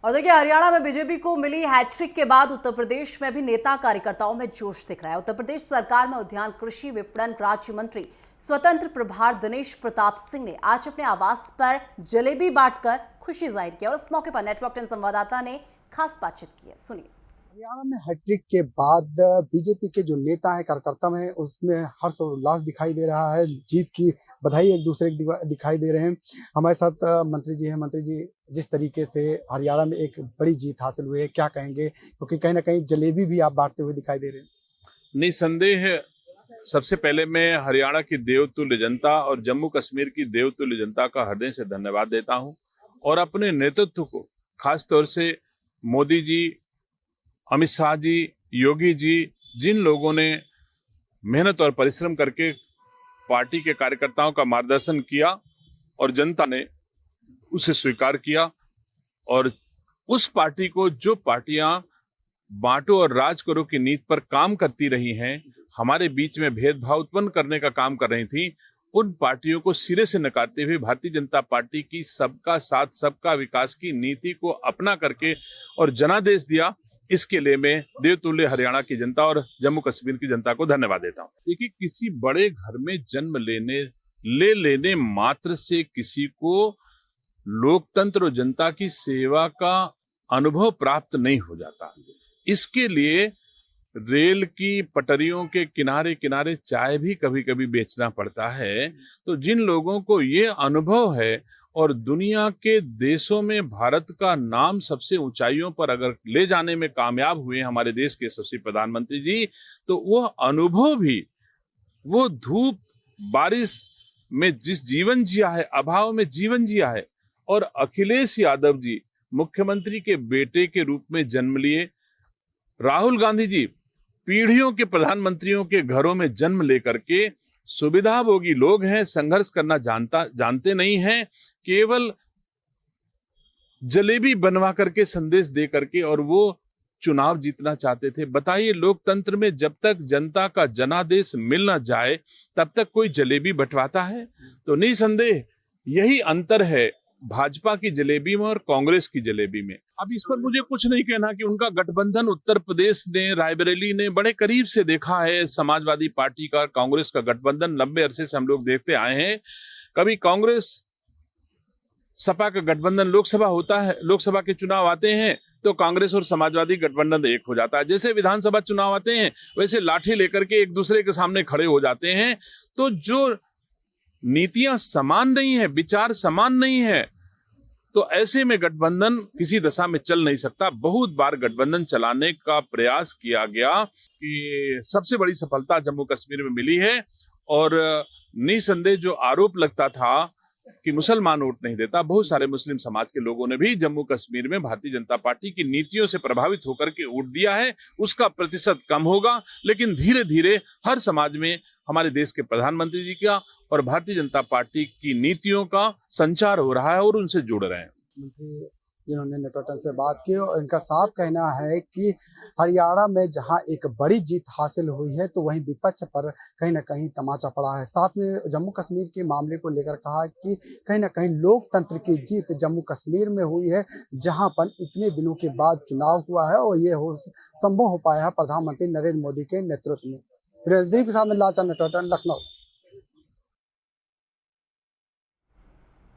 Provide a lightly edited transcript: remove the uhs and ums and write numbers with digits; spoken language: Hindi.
और देखिए, हरियाणा में बीजेपी को मिली हैट्रिक के बाद उत्तर प्रदेश में भी नेता कार्यकर्ताओं में जोश दिख रहा है। उत्तर प्रदेश सरकार में उद्यान कृषि विपणन राज्य मंत्री स्वतंत्र प्रभार दिनेश प्रताप सिंह ने आज अपने आवास पर जलेबी बांटकर खुशी जाहिर की और इस मौके पर नेटवर्क 10 संवाददाता ने खास बातचीत की है। सुनिए। हरियाणा में हैट्रिक के बाद बीजेपी के जो नेता है कार्यकर्ता में उसमें हर्ष और उल्लास दिखाई दे रहा है। जीत की बधाई एक दूसरे को दिखाई दे रहे हैं। हमारे साथ मंत्री जी हैं। मंत्री जी, जिस तरीके से हरियाणा में एक बड़ी जीत हासिल हुई है, क्या कहेंगे? क्योंकि कहीं ना कहीं जलेबी भी आप बांटते हुए दिखाई दे रहे हैं। निसंदेह सबसे पहले मैं हरियाणा की देवतुल्य जनता और जम्मू कश्मीर की देवतुल्य जनता का हृदय से धन्यवाद देता हूं और अपने नेतृत्व को, खासतौर से मोदी जी, अमित शाह जी, योगी जी, जिन लोगों ने मेहनत और परिश्रम करके पार्टी के कार्यकर्ताओं का मार्गदर्शन किया और जनता ने उसे स्वीकार किया, और उस पार्टी को, जो पार्टियां बांटो और राज करो की नीति पर काम करती रही हैं, हमारे बीच में भेदभाव उत्पन्न करने का काम कर रही थी, उन पार्टियों को सिरे से नकारते हुए भारतीय जनता पार्टी की सबका साथ सबका विकास की नीति को अपना करके और जनादेश दिया। इसके लिए मैं देवतुल्य हरियाणा की जनता और जम्मू कश्मीर की जनता को धन्यवाद देता हूं। देखिए, किसी बड़े घर में जन्म लेने मात्र से किसी को लोकतंत्र और जनता की सेवा का अनुभव प्राप्त नहीं हो जाता। इसके लिए रेल की पटरियों के किनारे किनारे चाय भी कभी कभी बेचना पड़ता है। तो जिन लोगों को ये अनुभव है और दुनिया के देशों में भारत का नाम सबसे ऊंचाइयों पर अगर ले जाने में कामयाब हुए हमारे देश के यशस्वी प्रधानमंत्री जी, तो वह अनुभव भी, वो धूप बारिश में जिस जीवन जिया है, अभाव में जीवन जिया है, और अखिलेश यादव जी मुख्यमंत्री के बेटे के रूप में जन्म लिए, राहुल गांधी जी पीढ़ियों के प्रधानमंत्रियों के घरों में जन्म लेकर के सुविधाभोगी लोग हैं, संघर्ष करना जानते नहीं हैं, केवल जलेबी बनवा करके संदेश दे करके और वो चुनाव जीतना चाहते थे। बताइए, लोकतंत्र में जब तक जनता का जनादेश मिल न जाए तब तक कोई जलेबी बंटवाता है? तो निसंदेह यही अंतर है भाजपा की जलेबी में और कांग्रेस की जलेबी में। अब इस पर मुझे कुछ नहीं कहना कि उनका गठबंधन उत्तर प्रदेश ने, रायबरेली ने बड़े करीब से देखा है। समाजवादी पार्टी का कांग्रेस का गठबंधन लंबे अरसे से हम लोग देखते आए हैं। कभी कांग्रेस सपा का गठबंधन लोकसभा होता है, लोकसभा के चुनाव आते हैं तो कांग्रेस और समाजवादी गठबंधन एक हो जाता है। जैसे विधानसभा चुनाव आते हैं वैसे लाठी लेकर के एक दूसरे के सामने खड़े हो जाते हैं। तो जो नीतियां समान नहीं है, विचार समान नहीं है, तो ऐसे में गठबंधन किसी दशा में चल नहीं सकता। बहुत बार गठबंधन चलाने का प्रयास किया गया कि सबसे बड़ी सफलता जम्मू कश्मीर में मिली है। और निसंदेह जो आरोप लगता था कि मुसलमान वोट नहीं देता, बहुत सारे मुस्लिम समाज के लोगों ने भी जम्मू कश्मीर में भारतीय जनता पार्टी की नीतियों से प्रभावित होकर के वोट दिया है। उसका प्रतिशत कम होगा, लेकिन धीरे धीरे हर समाज में हमारे देश के प्रधानमंत्री जी का और भारतीय जनता पार्टी की नीतियों का संचार हो रहा है और उनसे जुड़ रहे हैं। मंत्री जिन्होंने नेटवर्क से बात की और इनका साफ कहना है कि हरियाणा में जहां एक बड़ी जीत हासिल हुई है तो वहीं विपक्ष पर कहीं ना कहीं तमाचा पड़ा है। साथ में जम्मू कश्मीर के मामले को लेकर कहा कि कहीं ना कहीं लोकतंत्र की जीत जम्मू कश्मीर में हुई है, जहां पर इतने दिनों के बाद चुनाव हुआ है और ये संभव हो पाया है प्रधानमंत्री नरेंद्र मोदी के नेतृत्व में। वीरेंद्र के साथ में लाचा, नेटवर्क, लखनऊ।